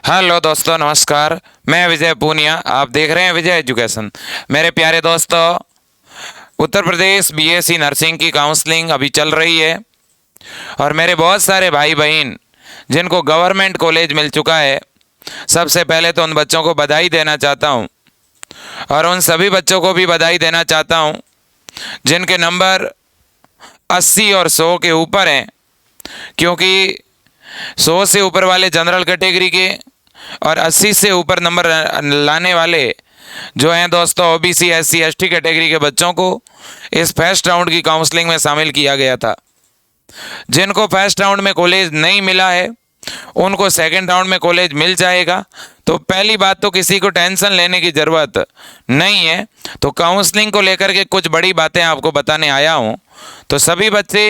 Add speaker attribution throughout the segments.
Speaker 1: Hello दोस्तों, नमस्कार। मैं विजय पूनिया, आप देख रहे हैं विजय एजुकेशन। मेरे प्यारे दोस्तों, उत्तर प्रदेश बीएससी नर्सिंग की काउंसलिंग अभी चल रही है और मेरे बहुत सारे भाई बहन जिनको गवर्नमेंट कॉलेज मिल चुका है, सबसे पहले तो उन बच्चों को बधाई देना चाहता हूं और उन सभी बच्चों को भी बधाई देना चाहता हूं जिनके नंबर 80 और 100 के ऊपर हैं, क्योंकि 100 से ऊपर वाले जनरल कैटेगरी के और 80 से ऊपर नंबर लाने वाले जो हैं दोस्तों ओबीसी एससी एसटी कैटेगरी के बच्चों को इस फर्स्ट राउंड की काउंसलिंग में शामिल किया गया था। जिनको फर्स्ट राउंड में कॉलेज नहीं मिला है उनको सेकंड राउंड में कॉलेज मिल जाएगा। तो पहली बात तो किसी को टेंशन लेने की ज़रूरत नहीं है। तो काउंसलिंग को लेकर के कुछ बड़ी बातें आपको बताने आया हूँ। तो सभी बच्चे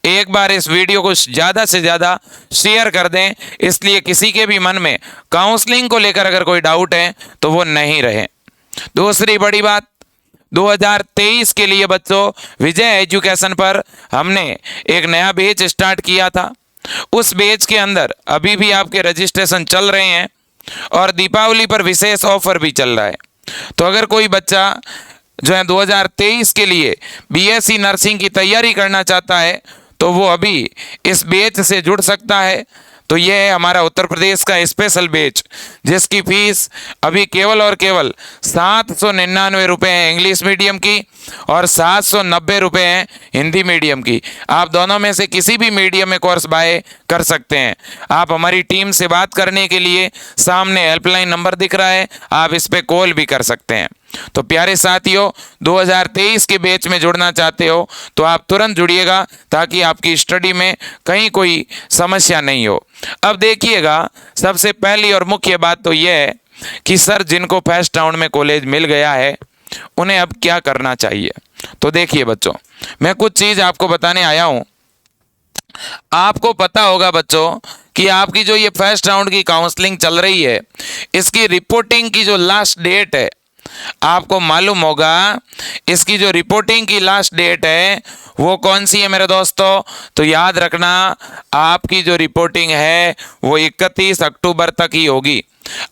Speaker 1: एक बार इस वीडियो को ज़्यादा से ज़्यादा शेयर कर दें, इसलिए किसी के भी मन में काउंसलिंग को लेकर अगर कोई डाउट है तो वो नहीं रहे। दूसरी बड़ी बात, 2023 के लिए बच्चों विजय एजुकेशन पर हमने एक नया बैच स्टार्ट किया था। उस बैच के अंदर अभी भी आपके रजिस्ट्रेशन चल रहे हैं और दीपावली पर विशेष ऑफर भी चल रहा है। तो अगर कोई बच्चा जो है 2023 के लिए बीएससी नर्सिंग की तैयारी करना चाहता है तो वो अभी इस बैच से जुड़ सकता है। तो ये है हमारा उत्तर प्रदेश का स्पेशल बैच, जिसकी फीस अभी केवल और केवल 799 रुपये है इंग्लिश मीडियम की और 790 रुपये हैं हिंदी मीडियम की। आप दोनों में से किसी भी मीडियम में कोर्स बाय कर सकते हैं। आप हमारी टीम से बात करने के लिए सामने हेल्पलाइन नंबर दिख रहा है, आप इस पर कॉल भी कर सकते हैं। तो प्यारे साथियों, 2023 के बैच में जुड़ना चाहते हो तो आप तुरंत जुड़िएगा ताकि आपकी स्टडी में कहीं कोई समस्या नहीं हो। अब देखिएगा, सबसे पहली और मुख्य बात तो यह है कि सर जिनको फर्स्ट राउंड में कॉलेज मिल गया है उन्हें अब क्या करना चाहिए। तो देखिए बच्चों, मैं कुछ चीज़ आपको बताने आया हूँ। आपको पता होगा बच्चों कि आपकी जो ये फर्स्ट राउंड की काउंसलिंग चल रही है, इसकी रिपोर्टिंग की जो लास्ट डेट है, आपको मालूम होगा इसकी जो रिपोर्टिंग की लास्ट डेट है वो कौन सी है मेरे दोस्तों। तो याद रखना, आपकी जो रिपोर्टिंग है वो 31 अक्टूबर तक ही होगी।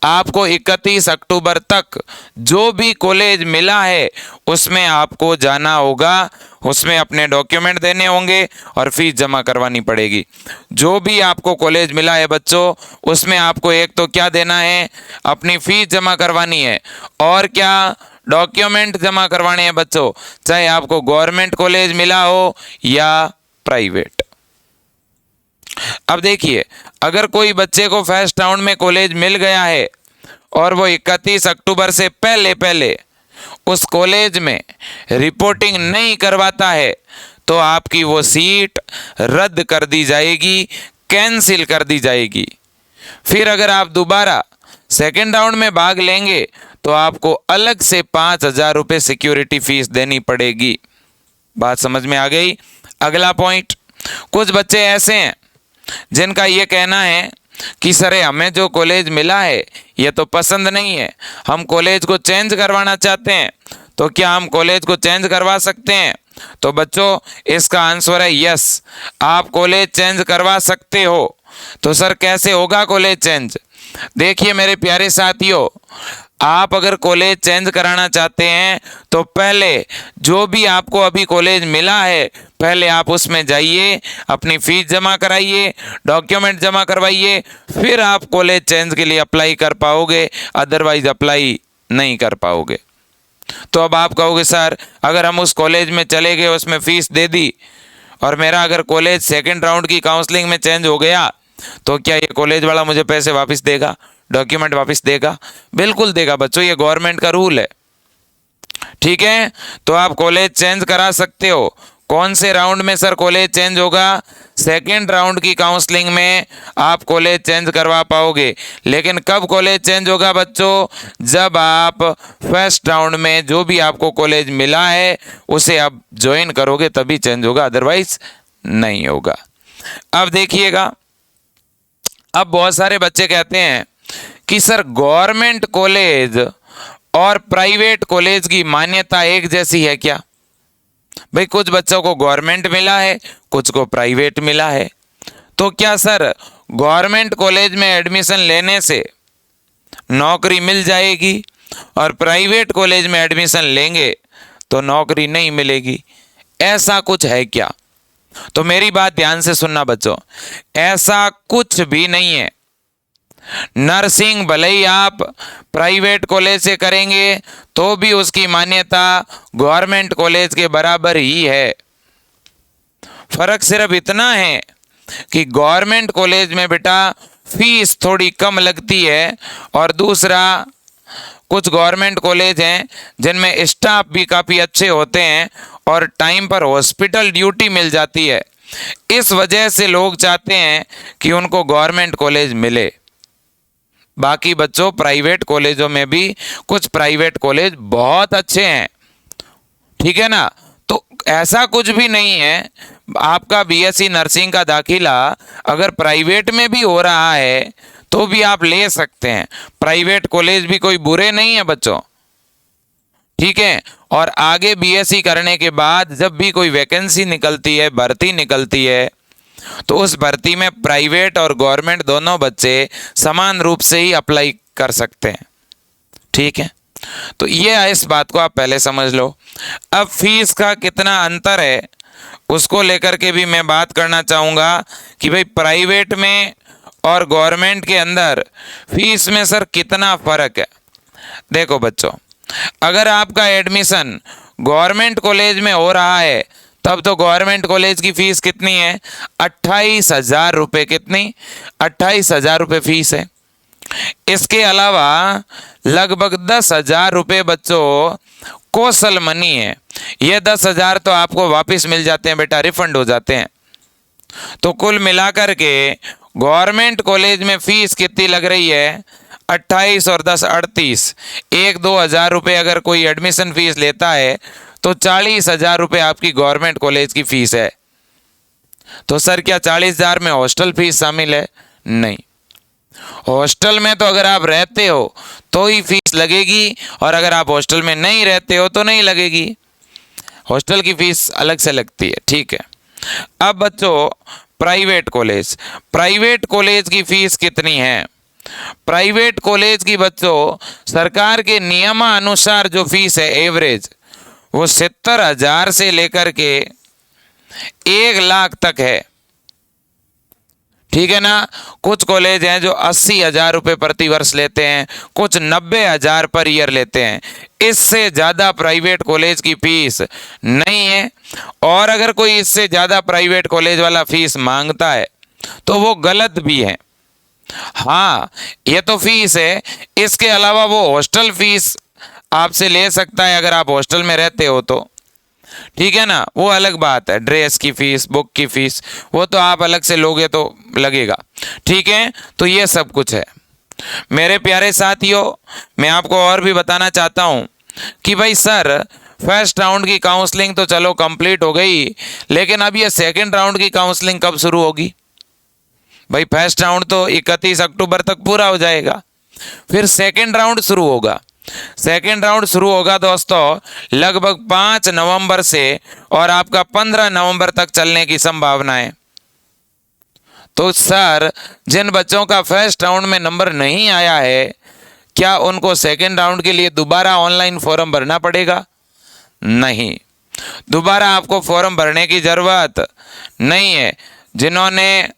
Speaker 1: आपको 31 अक्टूबर तक जो भी कॉलेज मिला है उसमें आपको जाना होगा, उसमें अपने डॉक्यूमेंट देने होंगे और फीस जमा करवानी पड़ेगी। जो भी आपको कॉलेज मिला है बच्चों, उसमें आपको एक तो क्या देना है, अपनी फीस जमा करवानी है और क्या डॉक्यूमेंट जमा करवाने हैं बच्चों, चाहे आपको गवर्नमेंट कॉलेज मिला हो या प्राइवेट। अब देखिए, अगर कोई बच्चे को फर्स्ट राउंड में कॉलेज मिल गया है और वो 31 अक्टूबर से पहले पहले उस कॉलेज में रिपोर्टिंग नहीं करवाता है तो आपकी वो सीट रद्द कर दी जाएगी, कैंसिल कर दी जाएगी। फिर अगर आप दोबारा सेकेंड राउंड में भाग लेंगे तो आपको अलग से 5,000 रुपये सिक्योरिटी फीस देनी पड़ेगी। बात समझ में आ गई। अगला पॉइंट, कुछ बच्चे ऐसे हैं जिनका ये कहना है कि सर हमें जो कॉलेज मिला है ये तो पसंद नहीं है, हम कॉलेज को चेंज करवाना चाहते हैं, तो क्या हम कॉलेज को चेंज करवा सकते हैं। तो बच्चों इसका आंसर है यस, आप कॉलेज चेंज करवा सकते हो। तो सर कैसे होगा कॉलेज चेंज। देखिए मेरे प्यारे साथियों, आप अगर कॉलेज चेंज कराना चाहते हैं तो पहले जो भी आपको अभी कॉलेज मिला है पहले आप उसमें जाइए, अपनी फीस जमा कराइए, डॉक्यूमेंट जमा करवाइए, फिर आप कॉलेज चेंज के लिए अप्लाई कर पाओगे, अदरवाइज अप्लाई नहीं कर पाओगे। तो अब आप कहोगे सर अगर हम उस कॉलेज में चले गए, उसमें फ़ीस दे दी और मेरा अगर कॉलेज सेकेंड राउंड की काउंसलिंग में चेंज हो गया तो क्या ये कॉलेज वाला मुझे पैसे वापस देगा, डॉक्यूमेंट वापस देगा। बिल्कुल देगा बच्चों, ये गवर्नमेंट का रूल है। ठीक है, तो आप कॉलेज चेंज करा सकते हो। कौन से राउंड में सर कॉलेज चेंज होगा? सेकेंड राउंड की काउंसलिंग में आप कॉलेज चेंज करवा पाओगे। लेकिन कब कॉलेज चेंज होगा बच्चों? जब आप फर्स्ट राउंड में जो भी आपको कॉलेज मिला है उसे आप ज्वाइन करोगे तभी चेंज होगा, अदरवाइज नहीं होगा। अब देखिएगा, अब बहुत सारे बच्चे कहते हैं कि सर गवर्नमेंट कॉलेज और प्राइवेट कॉलेज की मान्यता एक जैसी है क्या? भाई कुछ बच्चों को गवर्नमेंट मिला है, कुछ को प्राइवेट मिला है, तो क्या सर गवर्नमेंट कॉलेज में एडमिशन लेने से नौकरी मिल जाएगी, और प्राइवेट कॉलेज में एडमिशन लेंगे तो नौकरी नहीं मिलेगी। ऐसा कुछ है क्या? तो मेरी बात ध्यान से सुनना बच्चों, ऐसा कुछ भी नहीं है। नर्सिंग भले ही आप प्राइवेट कॉलेज से करेंगे तो भी उसकी मान्यता गवर्नमेंट कॉलेज के बराबर ही है। फर्क सिर्फ इतना है कि गवर्नमेंट कॉलेज में बेटा फीस थोड़ी कम लगती है, और दूसरा कुछ गवर्नमेंट कॉलेज हैं जिनमें स्टाफ भी काफ़ी अच्छे होते हैं और टाइम पर हॉस्पिटल ड्यूटी मिल जाती है। इस वजह से लोग चाहते हैं कि उनको गवर्नमेंट कॉलेज मिले। बाकी बच्चों प्राइवेट कॉलेजों में भी कुछ प्राइवेट कॉलेज बहुत अच्छे हैं, ठीक है ना। तो ऐसा कुछ भी नहीं है। आपका बीएससी नर्सिंग का दाखिला अगर प्राइवेट में भी हो रहा है तो भी आप ले सकते हैं। प्राइवेट कॉलेज भी कोई बुरे नहीं है बच्चों, ठीक है। और आगे बीएससी करने के बाद जब भी कोई वैकेंसी निकलती है, भर्ती निकलती है, तो उस भर्ती में प्राइवेट और गवर्नमेंट दोनों बच्चे समान रूप से ही अप्लाई कर सकते हैं, ठीक है। तो ये इस बात को आप पहले समझ लो। अब फीस का कितना अंतर है उसको लेकर के भी मैं बात करना चाहूँगा कि भाई प्राइवेट में और गवर्नमेंट के अंदर फीस में सर कितना फ़र्क है। देखो बच्चों, अगर आपका एडमिशन गवर्नमेंट कॉलेज में हो रहा है तब तो गवर्नमेंट कॉलेज की फ़ीस कितनी है? 28,000 रुपये। कितनी? 28,000 रुपये फीस है। इसके अलावा लगभग 10,000 रुपये बच्चों कौशल मनी है। ये 10,000 तो आपको वापस मिल जाते हैं बेटा, रिफंड हो जाते हैं। तो कुल मिलाकर के गवर्नमेंट कॉलेज में फीस कितनी लग रही है? 28 और 10 38, 1-2 हज़ार रुपये अगर कोई एडमिशन फीस लेता है तो 40,000 रुपये आपकी गवर्नमेंट कॉलेज की फ़ीस है। तो सर क्या 40,000 में हॉस्टल फीस शामिल है? नहीं। हॉस्टल में तो अगर आप रहते हो तो ही फीस लगेगी, और अगर आप हॉस्टल में नहीं रहते हो तो नहीं लगेगी। हॉस्टल की फ़ीस अलग से लगती है, ठीक है। अब बच्चों प्राइवेट कॉलेज की फ़ीस कितनी है? प्राइवेट कॉलेज की बच्चों सरकार के नियमानुसार जो फीस है एवरेज वो 70,000 से लेकर के 1,00,000 तक है, ठीक है ना। कुछ कॉलेज हैं जो 80,000 रुपये प्रति वर्ष लेते हैं, कुछ 90,000 पर ईयर लेते हैं। इससे ज़्यादा प्राइवेट कॉलेज की फीस नहीं है, और अगर कोई इससे ज़्यादा प्राइवेट कॉलेज वाला फीस मांगता है तो वो गलत भी है। हाँ, ये तो फीस है, इसके अलावा वो हॉस्टल फीस आपसे ले सकता है अगर आप हॉस्टल में रहते हो तो, ठीक है ना। वो अलग बात है, ड्रेस की फ़ीस, बुक की फ़ीस, वो तो आप अलग से लोगे तो लगेगा, ठीक है। तो ये सब कुछ है मेरे प्यारे साथियों। मैं आपको और भी बताना चाहता हूँ कि भाई सर फर्स्ट राउंड की काउंसलिंग तो चलो कंप्लीट हो गई, लेकिन अब ये सेकंड राउंड की काउंसलिंग कब शुरू होगी? भाई फर्स्ट राउंड तो 31 अक्टूबर तक पूरा हो जाएगा, फिर सेकंड राउंड शुरू होगा। सेकेंड राउंड शुरू होगा दोस्तों लगभग 5 नवंबर से, और आपका 15 नवंबर तक चलने की संभावना है। तो सर जिन बच्चों का फर्स्ट राउंड में नंबर नहीं आया है, क्या उनको सेकेंड राउंड के लिए दोबारा ऑनलाइन फॉर्म भरना पड़ेगा? नहीं, दोबारा आपको फॉर्म भरने की ज़रूरत नहीं है। जिन्होंने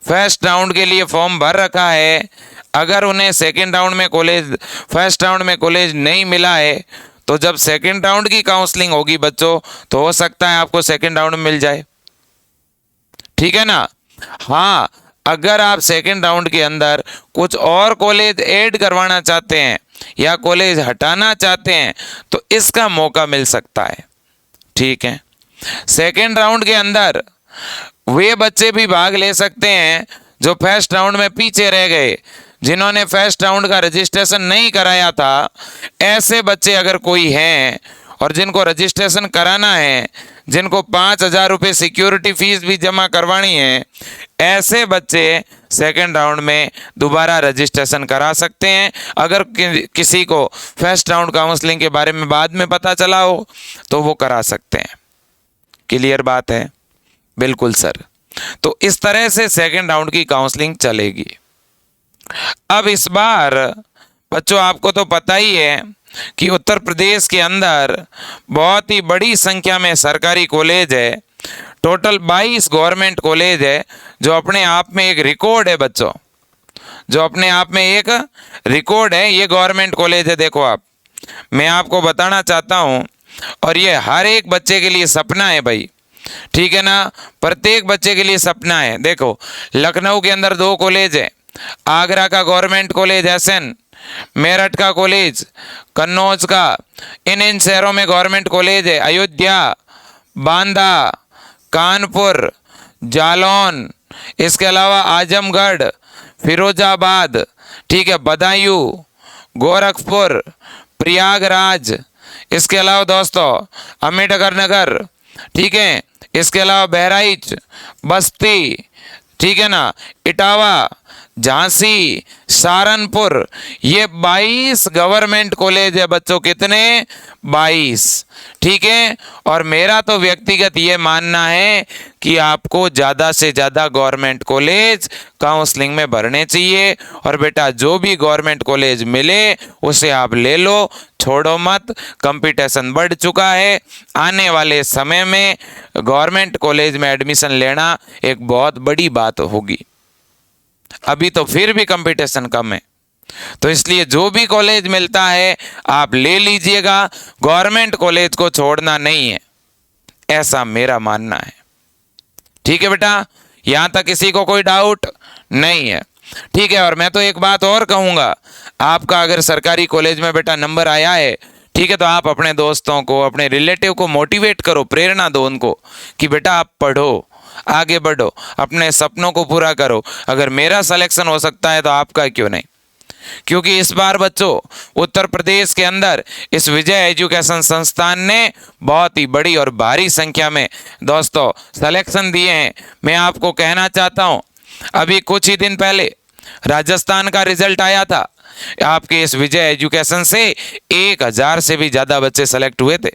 Speaker 1: फर्स्ट राउंड के लिए फॉर्म भर रखा है, अगर उन्हें सेकेंड राउंड में कॉलेज, फर्स्ट राउंड में कॉलेज नहीं मिला है, तो जब सेकेंड राउंड की काउंसलिंग होगी बच्चों तो हो सकता है आपको सेकेंड राउंड में मिल जाए, ठीक है ना। हाँ, अगर आप सेकेंड राउंड के अंदर कुछ और कॉलेज ऐड करवाना चाहते हैं या कॉलेज हटाना चाहते हैं तो इसका मौका मिल सकता है, ठीक है। सेकेंड राउंड के अंदर वे बच्चे भी भाग ले सकते हैं जो फर्स्ट राउंड में पीछे रह गए, जिन्होंने फर्स्ट राउंड का रजिस्ट्रेशन नहीं कराया था। ऐसे बच्चे अगर कोई हैं और जिनको रजिस्ट्रेशन कराना है, जिनको 5,000 रुपये सिक्योरिटी फीस भी जमा करवानी है, ऐसे बच्चे सेकेंड राउंड में दोबारा रजिस्ट्रेशन करा सकते हैं। अगर किसी को फर्स्ट राउंड काउंसलिंग के बारे में बाद में पता चला हो तो वो करा सकते हैं। क्लियर बात है? बिल्कुल सर। तो इस तरह से सेकेंड राउंड की काउंसलिंग चलेगी। अब इस बार बच्चों आपको तो पता ही है कि उत्तर प्रदेश के अंदर बहुत ही बड़ी संख्या में सरकारी कॉलेज है। टोटल 22 गवर्नमेंट कॉलेज है, जो अपने आप में एक रिकॉर्ड है बच्चों, जो अपने आप में एक रिकॉर्ड है। ये गवर्नमेंट कॉलेज है, देखो आप, मैं आपको बताना चाहता हूँ, और ये हर एक बच्चे के लिए सपना है भाई, ठीक है ना, प्रत्येक बच्चे के लिए सपना है। देखो लखनऊ के अंदर 2 कॉलेज है, आगरा का गवर्नमेंट कॉलेज SN, मेरठ का कॉलेज, कन्नौज का, इन शहरों में गवर्नमेंट कॉलेज है। अयोध्या, बांदा, कानपुर, जालौन, इसके अलावा आजमगढ़, फिरोजाबाद, ठीक है, बदायूं, गोरखपुर, प्रयागराज, इसके अलावा दोस्तों अम्बेडकर नगर, ठीक है, इसके अलावा बहराइच, बस्ती, ठीक है ना, इटावा, झांसी, सहारनपुर, ये 22 गवर्नमेंट कॉलेज है बच्चों। कितने? 22, ठीक है। और मेरा तो व्यक्तिगत ये मानना है कि आपको ज़्यादा से ज़्यादा गवर्नमेंट कॉलेज काउंसलिंग में भरने चाहिए, और बेटा जो भी गवर्नमेंट कॉलेज मिले उसे आप ले लो, छोड़ो मत। कंपटीशन बढ़ चुका है, आने वाले समय में गवर्नमेंट कॉलेज में एडमिशन लेना एक बहुत बड़ी बात होगी। अभी तो फिर भी कंपटीशन कम है, तो इसलिए जो भी कॉलेज मिलता है आप ले लीजिएगा, गवर्नमेंट कॉलेज को छोड़ना नहीं है, ऐसा मेरा मानना है, ठीक है बेटा। यहां तक किसी को कोई डाउट नहीं है, ठीक है। और मैं तो एक बात और कहूंगा, आपका अगर सरकारी कॉलेज में बेटा नंबर आया है, ठीक है, तो आप अपने दोस्तों को, अपने रिलेटिव को मोटिवेट करो, प्रेरणा दो उनको कि बेटा आप पढ़ो, आगे बढ़ो, अपने सपनों को पूरा करो। अगर मेरा सिलेक्शन हो सकता है तो आपका क्यों नहीं? क्योंकि इस बार बच्चों उत्तर प्रदेश के अंदर इस विजय एजुकेशन संस्थान ने बहुत ही बड़ी और भारी संख्या में दोस्तों सिलेक्शन दिए हैं। मैं आपको कहना चाहता हूं, अभी कुछ ही दिन पहले राजस्थान का रिजल्ट आया था, आपके इस विजय एजुकेशन से 1000 से भी ज्यादा बच्चे सेलेक्ट हुए थे।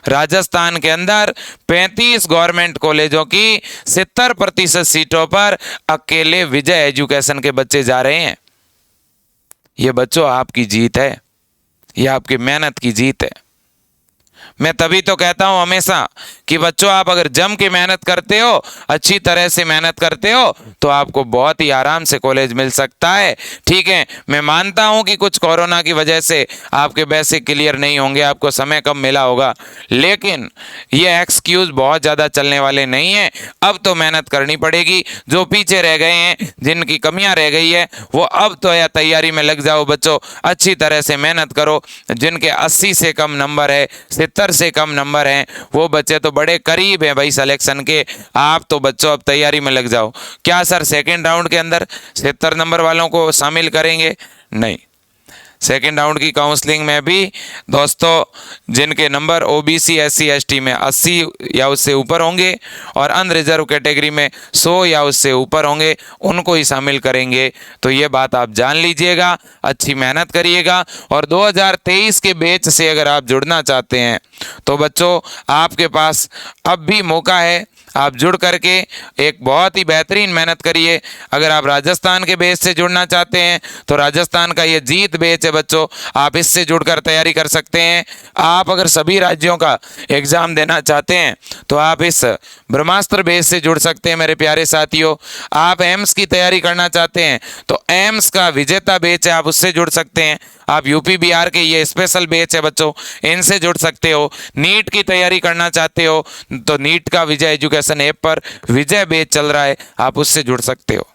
Speaker 1: राजस्थान के अंदर 35 गवर्नमेंट कॉलेजों की 70% सीटों पर अकेले विजय एजुकेशन के बच्चे जा रहे हैं। ये बच्चों आपकी जीत है, ये आपकी मेहनत की जीत है। मैं तभी तो कहता हूं हमेशा कि बच्चों आप अगर जम के मेहनत करते हो, अच्छी तरह से मेहनत करते हो, तो आपको बहुत ही आराम से कॉलेज मिल सकता है, ठीक है। मैं मानता हूं कि कुछ कोरोना की वजह से आपके बेसिक क्लियर नहीं होंगे, आपको समय कम मिला होगा, लेकिन ये एक्सक्यूज बहुत ज़्यादा चलने वाले नहीं है। अब तो मेहनत करनी पड़ेगी, जो पीछे रह गए हैं, जिनकी कमियां रह गई है, वो अब तो या तैयारी में लग जाओ बच्चों, अच्छी तरह से मेहनत करो। जिनके 80 से कम नंबर है, 70 से कम नंबर हैं, वो बच्चे तो बड़े करीब हैं भाई सिलेक्शन के। आप तो बच्चों अब तैयारी में लग जाओ। क्या सर सेकंड राउंड के अंदर 70 नंबर वालों को शामिल करेंगे? नहीं, सेकेंड राउंड की काउंसलिंग में भी दोस्तों जिनके नंबर OBC SC ST में 80 या उससे ऊपर होंगे और अनरिजर्व कैटेगरी में 100 या उससे ऊपर होंगे, उनको ही शामिल करेंगे। तो ये बात आप जान लीजिएगा, अच्छी मेहनत करिएगा। और 2023 के बैच से अगर आप जुड़ना चाहते हैं तो बच्चों आपके पास अब भी मौका है, आप जुड़ करके एक बहुत ही बेहतरीन मेहनत करिए। अगर आप राजस्थान के बेच से जुड़ना चाहते हैं तो राजस्थान का ये जीत बेच है बच्चों, आप इससे जुड़कर तैयारी कर सकते हैं। आप अगर सभी राज्यों का एग्ज़ाम देना चाहते हैं तो आप इस ब्रह्मास्त्र बेच से जुड़ सकते हैं मेरे प्यारे साथियों। आप एम्स की तैयारी करना चाहते हैं तो एम्स का विजेता बेच है, आप उससे जुड़ सकते हैं। आप यूपी बिहार के ये स्पेशल बेच है बच्चों, इनसे जुड़ सकते हो। नीट की तैयारी करना चाहते हो तो नीट का विजय एजुकेशन ऐप पर विजय बेच चल रहा है, आप उससे जुड़ सकते हो।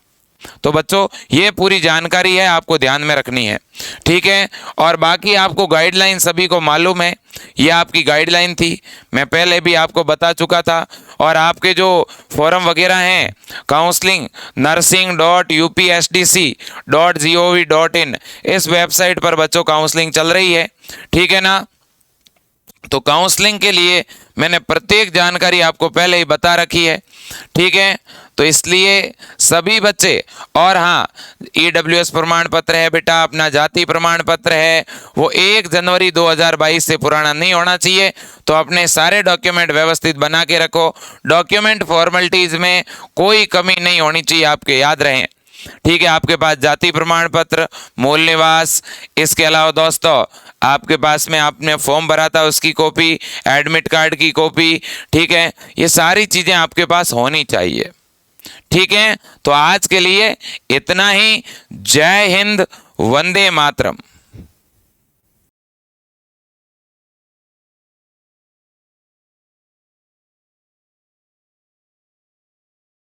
Speaker 1: तो बच्चों ये पूरी जानकारी है, आपको ध्यान में रखनी है, ठीक है। और बाकी आपको गाइडलाइन सभी को मालूम है, ये आपकी गाइडलाइन थी, मैं पहले भी आपको बता चुका था। और आपके जो फॉर्म वगैरह हैं काउंसलिंग nursing.upsdc.gov.in इस वेबसाइट पर बच्चों काउंसलिंग चल रही है, ठीक है ना। तो काउंसलिंग के लिए मैंने प्रत्येक जानकारी आपको पहले ही बता रखी है, ठीक है। तो इसलिए सभी बच्चे, और हाँ EWS प्रमाण पत्र है बेटा, अपना जाति प्रमाण पत्र है, वो 1 जनवरी 2022 से पुराना नहीं होना चाहिए। तो अपने सारे डॉक्यूमेंट व्यवस्थित बना के रखो, डॉक्यूमेंट फॉर्मेलिटीज़ में कोई कमी नहीं होनी चाहिए, आपके याद रहें। ठीक है, आपके पास जाति प्रमाण पत्र, मूल निवास, इसके अलावा दोस्तों आपके पास में आपने फॉर्म भरा था उसकी कॉपी, एडमिट कार्ड की कॉपी, ठीक है, ये सारी चीजें आपके पास होनी चाहिए। ठीक है, तो आज के लिए इतना ही। जय हिंद, वंदे मातरम।